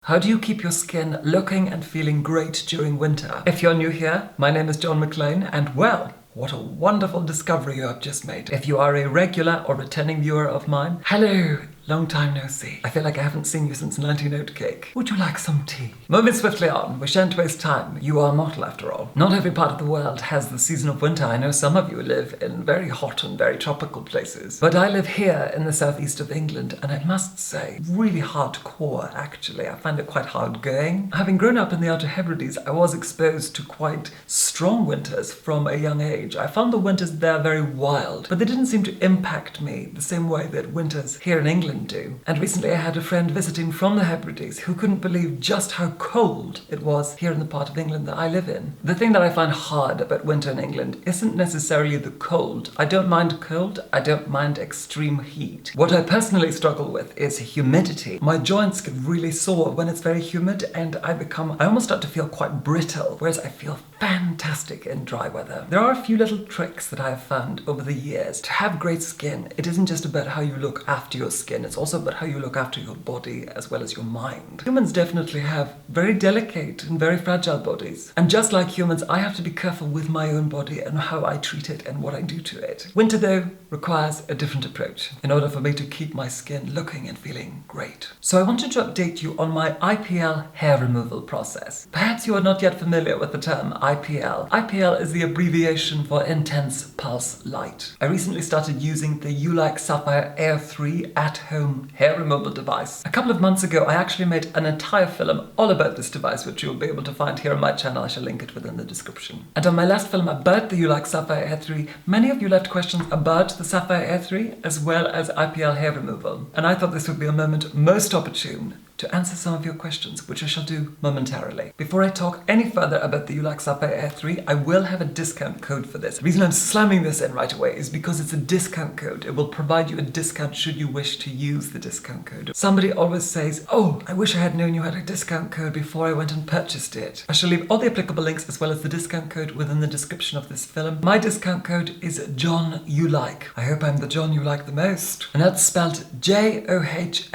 How do you keep your skin looking and feeling great during winter? If you're new here, my name is John Maclean, and well, what a wonderful discovery you have just made. If you are a regular or returning viewer of mine, hello, long time no see. I feel like I haven't seen you since 19 Oat Cake. Would you like some tea? Moving swiftly on, we shan't waste time. You are mortal after all. Not every part of the world has the season of winter. I know some of you live in very hot and very tropical places. But I live here in the southeast of England, and I must say, really hardcore actually. I find it quite hard going. Having grown up in the Outer Hebrides, I was exposed to quite strong winters from a young age. I found the winters there very wild, but they didn't seem to impact me the same way that winters here in England do. And recently I had a friend visiting from the Hebrides who couldn't believe just how cold it was here in the part of England that I live in. The thing that I find hard about winter in England isn't necessarily the cold. I don't mind cold, I don't mind extreme heat. What I personally struggle with is humidity. My joints get really sore when it's very humid, and I almost start to feel quite brittle, whereas I feel fantastic in dry weather. There are a few little tricks that I have found over the years. To have great skin, it isn't just about how you look after your skin, it's also about how you look after your body as well as your mind. Humans definitely have very delicate and very fragile bodies. And just like humans, I have to be careful with my own body and how I treat it and what I do to it. Winter, though, requires a different approach in order for me to keep my skin looking and feeling great. So I wanted to update you on my IPL hair removal process. Perhaps you are not yet familiar with the term IPL. IPL is the abbreviation for Intense Pulse Light. I recently started using the Ulike Sapphire Air 3 at-home hair removal device. A couple of months ago, I actually made an entire film all about this device, which you'll be able to find here on my channel. I shall link it within the description. And on my last film about the Ulike Sapphire Air 3, many of you left questions about the Sapphire Air 3 as well as IPL hair removal. And I thought this would be a moment most opportune to answer some of your questions, which I shall do momentarily. Before I talk any further about the Ulike Sapphire Air 3, I will have a discount code for this. The reason I'm slamming this in right away is because it's a discount code. It will provide you a discount should you wish to use the discount code. Somebody always says, oh, I wish I had known you had a discount code before I went and purchased it. I shall leave all the applicable links as well as the discount code within the description of this film. My discount code is John Ulike. I hope I'm the John you like the most. And that's spelled JOHNULIKE.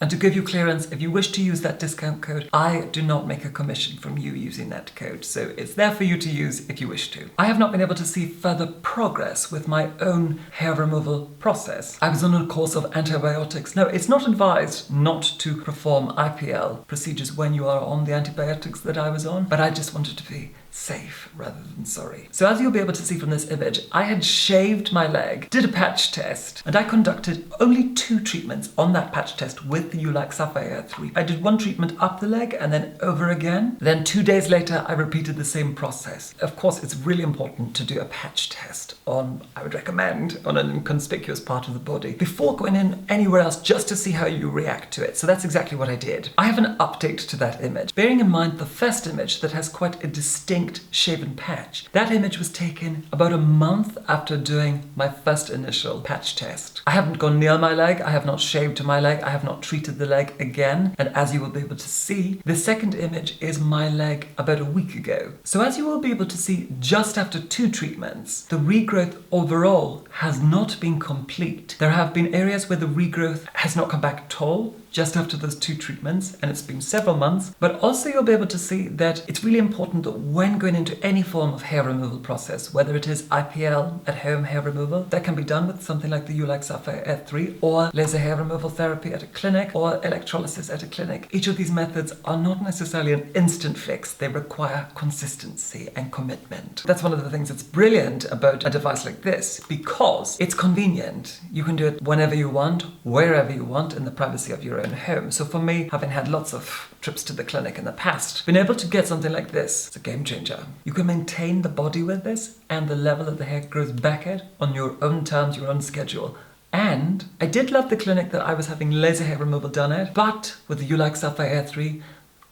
And to give you clearance, if you wish to use that discount code, I do not make a commission from you using that code, so it's there for you to use if you wish to. I have not been able to see further progress with my own hair removal process. I was on a course of antibiotics. No, it's not advised not to perform IPL procedures when you are on the antibiotics that I was on, but I just wanted to be safe rather than sorry. So as you'll be able to see from this image, I had shaved my leg, did a patch test, and I conducted only 2 treatments on that patch test with the Ulike Sapphire Air 3. I did one treatment up the leg and then over again. Then 2 days later, I repeated the same process. Of course, it's really important to do a patch test on, I would recommend, on an inconspicuous part of the body before going in anywhere else, just to see how you react to it. So that's exactly what I did. I have an update to that image. Bearing in mind the first image that has quite a distinct shaven patch. That image was taken about a month after doing my first initial patch test. I haven't gone near my leg, I have not shaved my leg, I have not treated the leg again, and as you will be able to see, the second image is my leg about a week ago. So as you will be able to see, just after 2 treatments, the regrowth overall has not been complete. There have been areas where the regrowth has not come back at all, just after those 2 treatments, and it's been several months, but also you'll be able to see that it's really important that when going into any form of hair removal process, whether it is IPL at home hair removal, that can be done with something like the Ulike Sapphire Air 3, or laser hair removal therapy at a clinic, or electrolysis at a clinic. Each of these methods are not necessarily an instant fix. They require consistency and commitment. That's one of the things that's brilliant about a device like this, because it's convenient. You can do it whenever you want, wherever you want, in the privacy of your own home. So for me, having had lots of trips to the clinic in the past, being able to get something like this, it's a game changer. You can maintain the body with this, and the level of the hair grows back at on your own terms, your own schedule. And I did love the clinic that I was having laser hair removal done at, but with the Ulike Sapphire Air 3,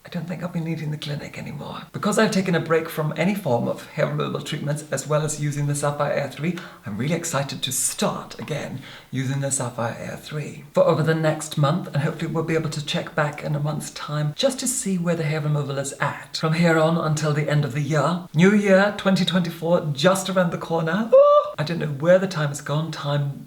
I don't think I'll be needing the clinic anymore. Because I've taken a break from any form of hair removal treatments as well as using the Sapphire Air 3, I'm really excited to start again using the Sapphire Air 3 for over the next month, and hopefully we'll be able to check back in a month's time just to see where the hair removal is at from here on until the end of the year. New year 2024 just around the corner. I don't know where the time has gone.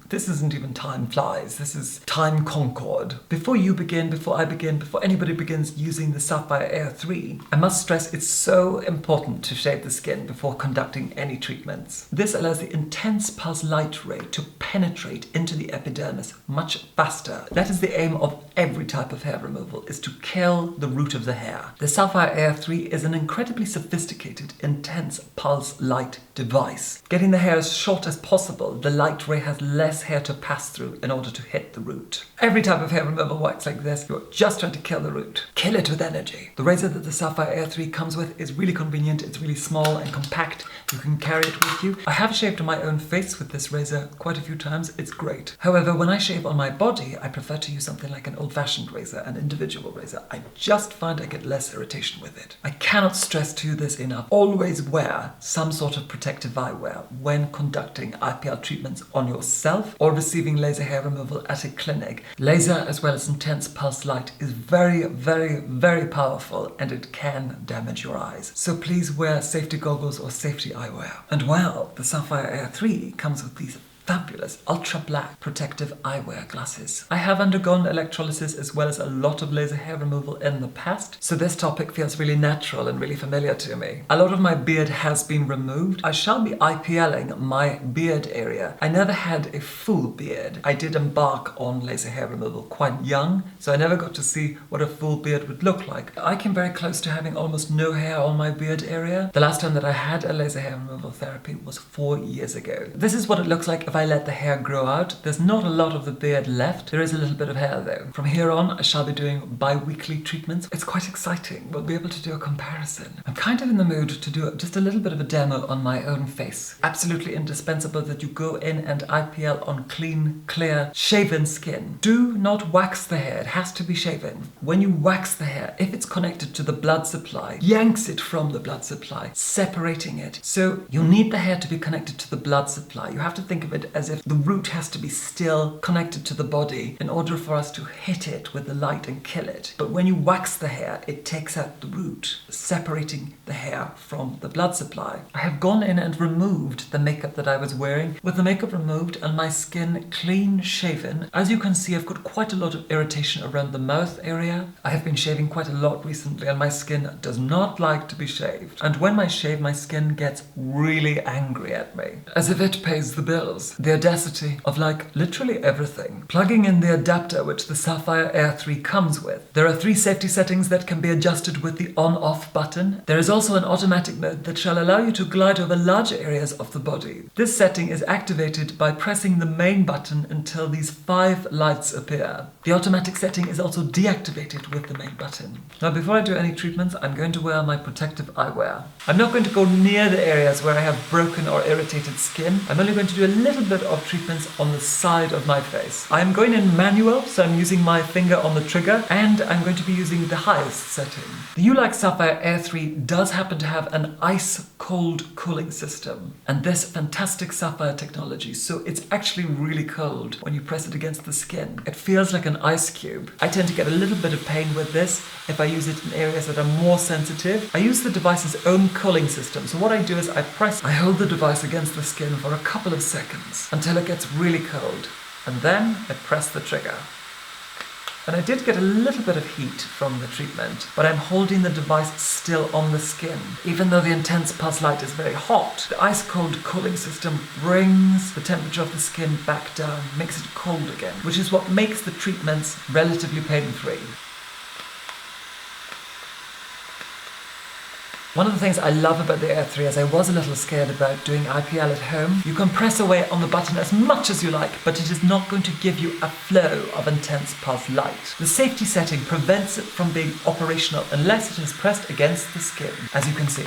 This isn't even time flies. This is time concord. Before you begin, before I begin, before anybody begins using the Sapphire Air 3, I must stress it's so important to shave the skin before conducting any treatments. This allows the intense pulse light ray to penetrate into the epidermis much faster. That is the aim of every type of hair removal, is to kill the root of the hair. The Sapphire Air 3 is an incredibly sophisticated, intense pulse light device. Getting the hair as short as possible, the light ray has less hair to pass through in order to hit the root. Every type of hair removal works like this. You're just trying to kill the root. Kill it with energy. The razor that the Sapphire Air 3 comes with is really convenient. It's really small and compact. You can carry it with you. I have shaved on my own face with this razor quite a few times. It's great. However, when I shave on my body, I prefer to use something like an old-fashioned razor, an individual razor. I just find I get less irritation with it. I cannot stress to you this enough. Always wear some sort of protective eyewear when conducting IPL treatments on yourself or receiving laser hair removal at a clinic. Laser, as well as intense pulse light, is very, very, very powerful, and it can damage your eyes. So please wear safety goggles or safety eyewear. And well, the Sapphire Air 3 comes with these fabulous ultra black protective eyewear glasses. I have undergone electrolysis as well as a lot of laser hair removal in the past, so this topic feels really natural and really familiar to me. A lot of my beard has been removed. I shall be IPLing my beard area. I never had a full beard. I did embark on laser hair removal quite young, so I never got to see what a full beard would look like. I came very close to having almost no hair on my beard area. The last time that I had a laser hair removal therapy was 4 years ago. This is what it looks like if I let the hair grow out. There's not a lot of the beard left. There is a little bit of hair though. From here on, I shall be doing bi-weekly treatments. It's quite exciting. We'll be able to do a comparison. I'm kind of in the mood to do just a little bit of a demo on my own face. Absolutely indispensable that you go in and IPL on clean, clear, shaven skin. Do not wax the hair. It has to be shaven. When you wax the hair, if it's connected to the blood supply, yanks it from the blood supply, separating it. So you need the hair to be connected to the blood supply. You have to think of it as if the root has to be still connected to the body in order for us to hit it with the light and kill it. But when you wax the hair, it takes out the root, separating the hair from the blood supply. I have gone in and removed the makeup that I was wearing. With the makeup removed and my skin clean shaven, as you can see, I've got quite a lot of irritation around the mouth area. I have been shaving quite a lot recently and my skin does not like to be shaved. And when I shave, my skin gets really angry at me, as if it pays the bills. The audacity of literally everything. Plugging in the adapter which the Sapphire Air 3 comes with. There are 3 safety settings that can be adjusted with the on-off button. There is also an automatic mode that shall allow you to glide over larger areas of the body. This setting is activated by pressing the main button until these 5 lights appear. The automatic setting is also deactivated with the main button. Now before I do any treatments, I'm going to wear my protective eyewear. I'm not going to go near the areas where I have broken or irritated skin. I'm only going to do a little bit of treatments on the side of my face. I'm going in manual, so I'm using my finger on the trigger, and I'm going to be using the highest setting. The Ulike Sapphire Air 3 does happen to have an ice-cold cooling system, and this fantastic sapphire technology, so it's actually really cold when you press it against the skin. It feels like an ice cube. I tend to get a little bit of pain with this if I use it in areas that are more sensitive. I use the device's own cooling system, so what I do is I hold the device against the skin for a couple of seconds until it gets really cold, and then I press the trigger. And I did get a little bit of heat from the treatment, but I'm holding the device still on the skin. Even though the intense pulse light is very hot, the ice-cold cooling system brings the temperature of the skin back down, makes it cold again, which is what makes the treatments relatively pain-free. One of the things I love about the Air 3 is I was a little scared about doing IPL at home. You can press away on the button as much as you like, but it is not going to give you a flow of intense pulse light. The safety setting prevents it from being operational unless it is pressed against the skin, as you can see.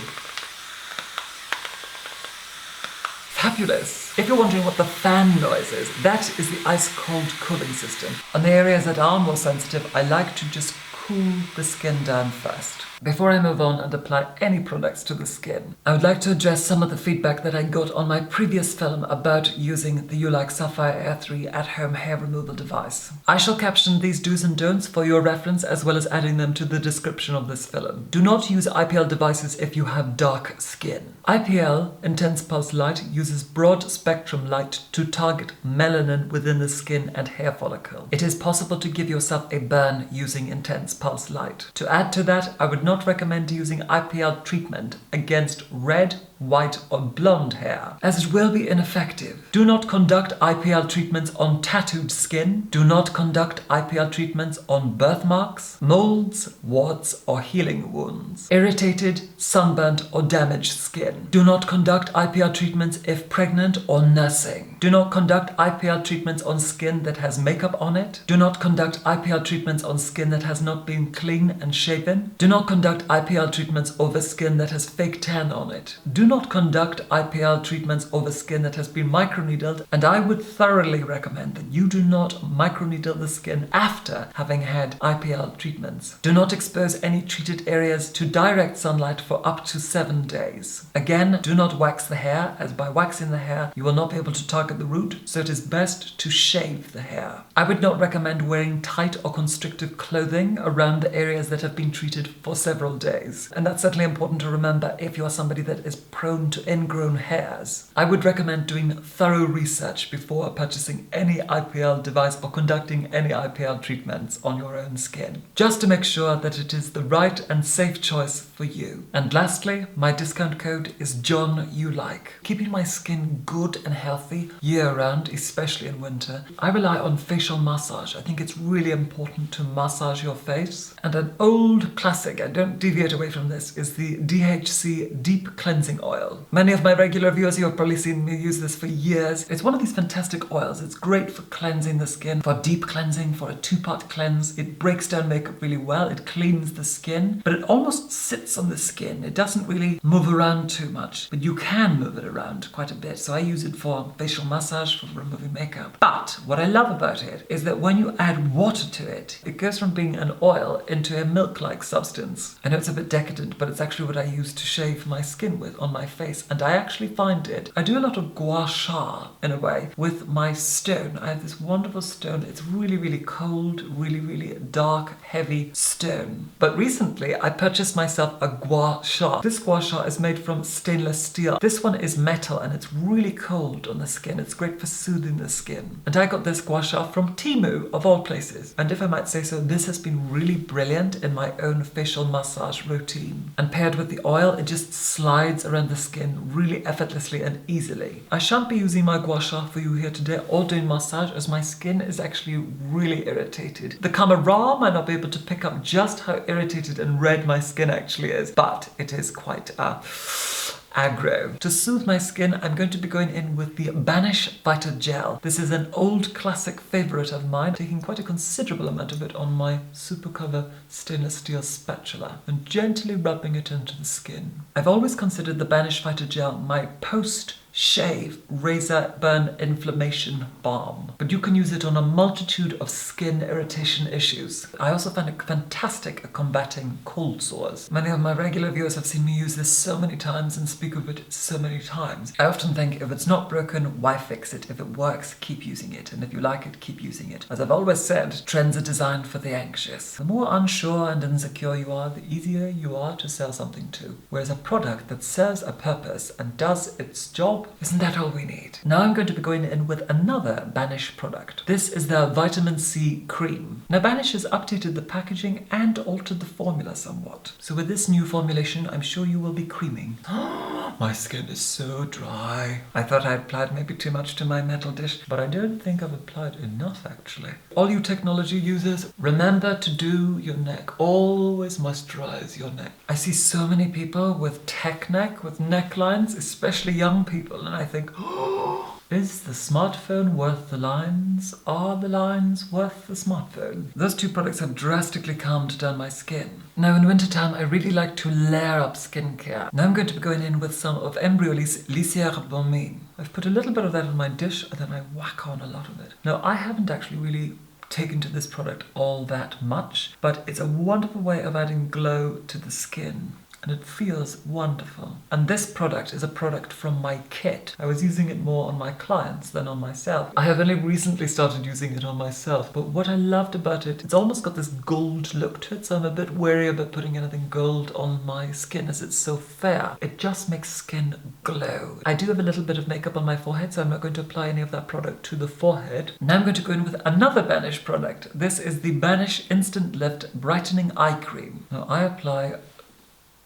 Fabulous! If you're wondering what the fan noise is, that is the ice-cold cooling system. On the areas that are more sensitive, I like to just cool the skin down first. Before I move on and apply any products to the skin, I would like to address some of the feedback that I got on my previous film about using the Ulike Sapphire Air 3 at-home hair removal device. I shall caption these do's and don'ts for your reference as well as adding them to the description of this film. Do not use IPL devices if you have dark skin. IPL, Intense Pulse Light, uses broad spectrum light to target melanin within the skin and hair follicle. It is possible to give yourself a burn using Intense Pulse Light. To add to that, I would not recommend using IPL treatment against red, white or blonde hair, as it will be ineffective. Do not conduct IPL treatments on tattooed skin. Do not conduct IPL treatments on birthmarks, molds, warts or healing wounds, irritated, sunburnt or damaged skin. Do not conduct IPL treatments if pregnant or nursing. Do not conduct IPL treatments on skin that has makeup on it. Do not conduct IPL treatments on skin that has not been clean and shaven. Do not conduct IPL treatments over skin that has fake tan on it. Do not conduct IPL treatments over skin that has been microneedled, and I would thoroughly recommend that you do not microneedle the skin after having had IPL treatments. Do not expose any treated areas to direct sunlight for up to 7 days. Again, do not wax the hair, as by waxing the hair you will not be able to target the root, so it is best to shave the hair. I would not recommend wearing tight or constrictive clothing around the areas that have been treated for several days, and that's certainly important to remember if you are somebody that is prone to ingrown hairs. I would recommend doing thorough research before purchasing any IPL device or conducting any IPL treatments on your own skin, just to make sure that it is the right and safe choice for you. And lastly, my discount code is John Ulike. Keeping my skin good and healthy year round, especially in winter, I rely on facial massage. I think it's really important to massage your face. And an old classic, I don't deviate away from this, is the DHC Deep Cleansing Oil. Many of my regular viewers, you have probably seen me use this for years. It's one of these fantastic oils. It's great for cleansing the skin, for deep cleansing, for a 2-part cleanse. It breaks down makeup really well. It cleans the skin, but it almost sits on the skin. It doesn't really move around too much, but you can move it around quite a bit. So I use it for facial massage, for removing makeup. But what I love about it is that when you add water to it, it goes from being an oil into a milk-like substance. I know it's a bit decadent, but it's actually what I use to shave my skin with on my face, and I actually find it. I do a lot of gua sha, in a way, with my stone. I have this wonderful stone. It's really, really cold, really, really dark, heavy stone. But recently, I purchased myself a gua sha. This gua sha is made from stainless steel. This one is metal, and it's really cold on the skin. It's great for soothing the skin. And I got this gua sha from Temu, of all places. And if I might say so, this has been really brilliant in my own facial massage routine. And paired with the oil, it just slides around the skin really effortlessly and easily. I shan't be using my gua sha for you here today or doing massage, as my skin is actually really irritated. The camera might not be able to pick up just how irritated and red my skin actually is, but it is quite aggro. To soothe my skin, I'm going to be going in with the Banish Vita Gel. This is an old classic favorite of mine, taking quite a considerable amount of it on my Supercover stainless steel spatula and gently rubbing it into the skin. I've always considered the Banish Vita Gel my post-shave razor burn inflammation balm, but you can use it on a multitude of skin irritation issues. I also find it fantastic at combating cold sores. Many of my regular viewers have seen me use this so many times and speak of it so many times. I often think, if it's not broken, why fix it? If it works, keep using it, and if you like it, keep using it. As I've always said, trends are designed for the anxious. The more unsure and insecure you are, the easier you are to sell something to. Whereas a product that serves a purpose and does its job, isn't that all we need? Now I'm going to be going in with another Banish product. This is the Vitamin C Cream. Now Banish has updated the packaging and altered the formula somewhat. So with this new formulation, I'm sure you will be creaming. My skin is so dry. I thought I applied maybe too much to my metal dish, but I don't think I've applied enough actually. All you technology users, remember to do your neck. Always moisturize your neck. I see so many people with tech neck, with necklines, especially young people, and I think, oh, is the smartphone worth the lines? Are the lines worth the smartphone? Those two products have drastically calmed down my skin. Now in wintertime, I really like to layer up skincare. Now I'm going to be going in with some of Embryolisse Lisière Baumine. I've put a little bit of that in my dish and then I whack on a lot of it. Now I haven't actually really taken to this product all that much, but it's a wonderful way of adding glow to the skin. And it feels wonderful. And this product is a product from my kit. I was using it more on my clients than on myself. I have only recently started using it on myself, but what I loved about it, it's almost got this gold look to it, so I'm a bit wary about putting anything gold on my skin as it's so fair. It just makes skin glow. I do have a little bit of makeup on my forehead, so I'm not going to apply any of that product to the forehead. Now I'm going to go in with another Banish product. This is the Banish Instant Lift Brightening Eye Cream. Now I apply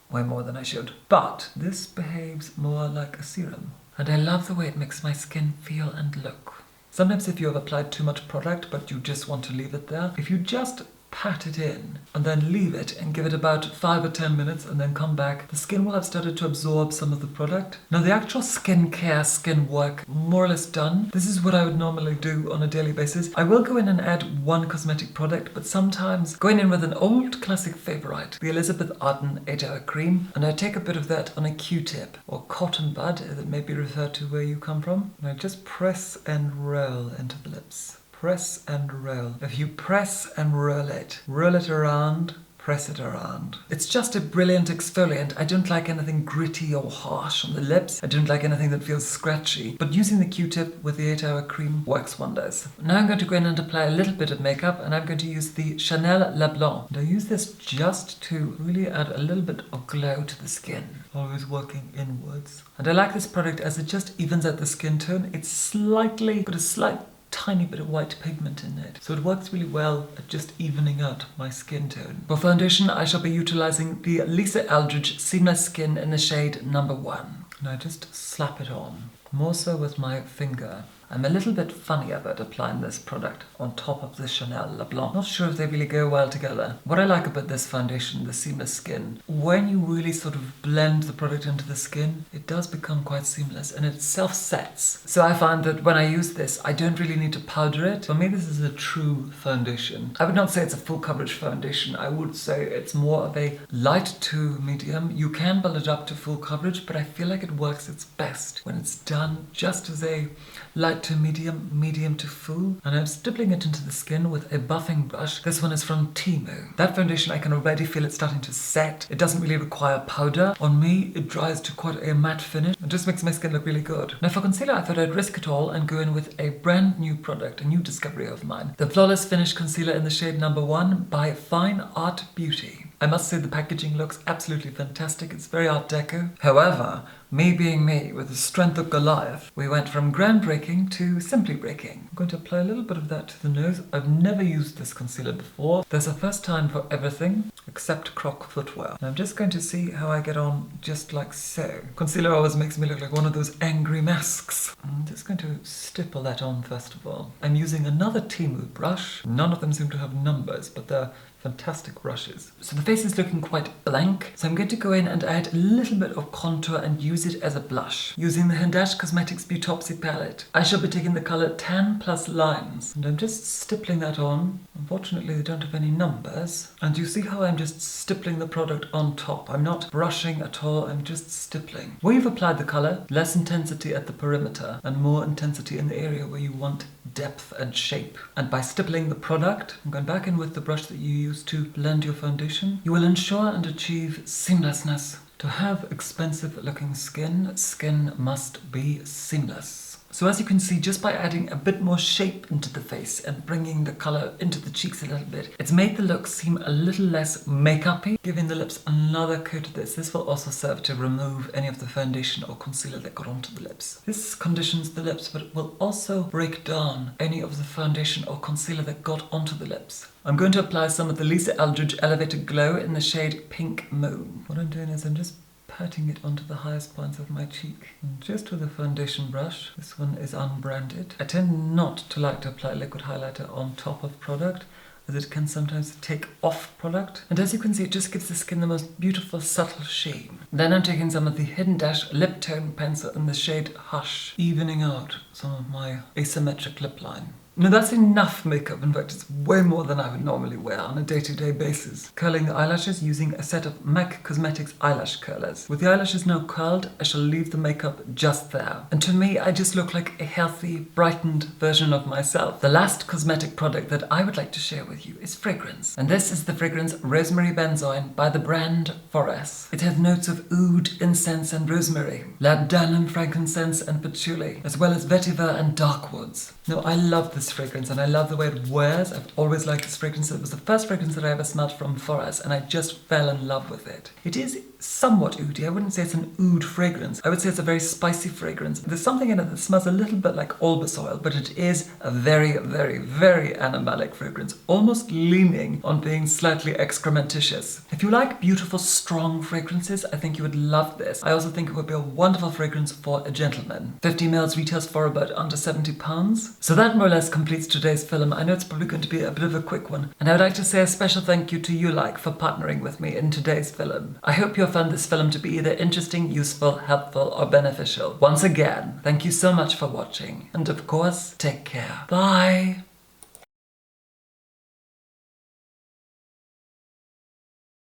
way more than I should, but this behaves more like a serum, and I love the way it makes my skin feel and look. Sometimes if you have applied too much product but you just want to leave it there, if you just pat it in and then leave it and give it about 5 or 10 minutes and then come back, the skin will have started to absorb some of the product. Now the actual skincare, skin work, more or less done. This is what I would normally do on a daily basis. I will go in and add one cosmetic product, but sometimes going in with an old classic favorite, the Elizabeth Arden 8-Hour Cream, and I take a bit of that on a Q-tip or cotton bud, as it may be referred to where you come from, and I just press and roll into the lips. Press and roll. If you press and roll it around, press it around. It's just a brilliant exfoliant. I don't like anything gritty or harsh on the lips. I don't like anything that feels scratchy. But using the Q-tip with the 8-Hour Cream works wonders. Now I'm going to go in and apply a little bit of makeup, and I'm going to use the Chanel Le Blanc. And I use this just to really add a little bit of glow to the skin. Always working inwards. And I like this product as it just evens out the skin tone. It's got a slight tiny bit of white pigment in it, so it works really well at just evening out my skin tone. For foundation, I shall be utilizing the Lisa Eldridge Seamless Skin in the shade number 1. And I just slap it on, more so with my finger. I'm a little bit funny about applying this product on top of the Chanel Le Blanc. Not sure if they really go well together. What I like about this foundation, the Seamless Skin, when you really sort of blend the product into the skin, it does become quite seamless and it self-sets. So I find that when I use this, I don't really need to powder it. For me, this is a true foundation. I would not say it's a full coverage foundation. I would say it's more of a light to medium. You can build it up to full coverage, but I feel like it works its best when it's done just as a light to medium, medium to full, and I'm stippling it into the skin with a buffing brush. This one is from Temu. That foundation, I can already feel it starting to set. It doesn't really require powder. On me, it dries to quite a matte finish. It just makes my skin look really good. Now for concealer, I thought I'd risk it all and go in with a brand new product, a new discovery of mine. The Flawless Finish Concealer in the shade number 1 by Fine Art Beauty. I must say the packaging looks absolutely fantastic. It's very Art Deco. However, me being me, with the strength of Goliath, we went from groundbreaking to simply breaking. I'm going to apply a little bit of that to the nose. I've never used this concealer before. There's a first time for everything, except croc footwear. And I'm just going to see how I get on, just like so. Concealer always makes me look like one of those angry masks. I'm just going to stipple that on first of all. I'm using another Temu brush. None of them seem to have numbers, but they're fantastic brushes. So the face is looking quite blank, so I'm going to go in and add a little bit of contour and use it as a blush. Using the Hindash Cosmetics Beautopsy palette, I shall be taking the colour Tan Plus Lines, and I'm just stippling that on. Unfortunately, they don't have any numbers. And you see how I'm just stippling the product on top. I'm not brushing at all, I'm just stippling. Where you've applied the colour, less intensity at the perimeter and more intensity in the area where you want depth and shape. And by stippling the product, I'm going back in with the brush that you use to blend your foundation, you will ensure and achieve seamlessness. To have expensive looking skin, skin must be seamless. So as you can see, just by adding a bit more shape into the face and bringing the colour into the cheeks a little bit, it's made the look seem a little less make-up-y, giving the lips another coat of this. This will also serve to remove any of the foundation or concealer that got onto the lips. This conditions the lips, but it will also break down any of the foundation or concealer that got onto the lips. I'm going to apply some of the Lisa Eldridge Elevated Glow in the shade Pink Moon. What I'm doing is I'm just patting it onto the highest points of my cheek. And just with a foundation brush, this one is unbranded. I tend not to like to apply liquid highlighter on top of product, as it can sometimes take off product. And as you can see, it just gives the skin the most beautiful subtle sheen. Then I'm taking some of the Hidden Dash Lip Tone Pencil in the shade Hush, evening out some of my asymmetric lip line. No, that's enough makeup. In fact, it's way more than I would normally wear on a day-to-day basis. Curling the eyelashes using a set of MAC Cosmetics eyelash curlers. With the eyelashes now curled, I shall leave the makeup just there. And to me, I just look like a healthy, brightened version of myself. The last cosmetic product that I would like to share with you is fragrance. And this is the fragrance Rosemary Benzoin by the brand Forest. It has notes of oud, incense and rosemary, labdanum, frankincense and patchouli, as well as vetiver and dark woods. Now, I love this fragrance and I love the way it wears. I've always liked this fragrance. It was the first fragrance that I ever smelled from Forest and I just fell in love with it. It is somewhat oudy. I wouldn't say it's an oud fragrance. I would say it's a very spicy fragrance. There's something in it that smells a little bit like albus oil, but it is a very, very, very animalic fragrance, almost leaning on being slightly excrementitious. If you like beautiful, strong fragrances, I think you would love this. I also think it would be a wonderful fragrance for a gentleman. 50 ml retails for about under £70. So that more or less completes today's film. I know it's probably going to be a bit of a quick one, and I would like to say a special thank you to Ulike for partnering with me in today's film. I hope you'll find this film to be either interesting, useful, helpful, or beneficial. Once again, thank you so much for watching, and of course, take care. Bye!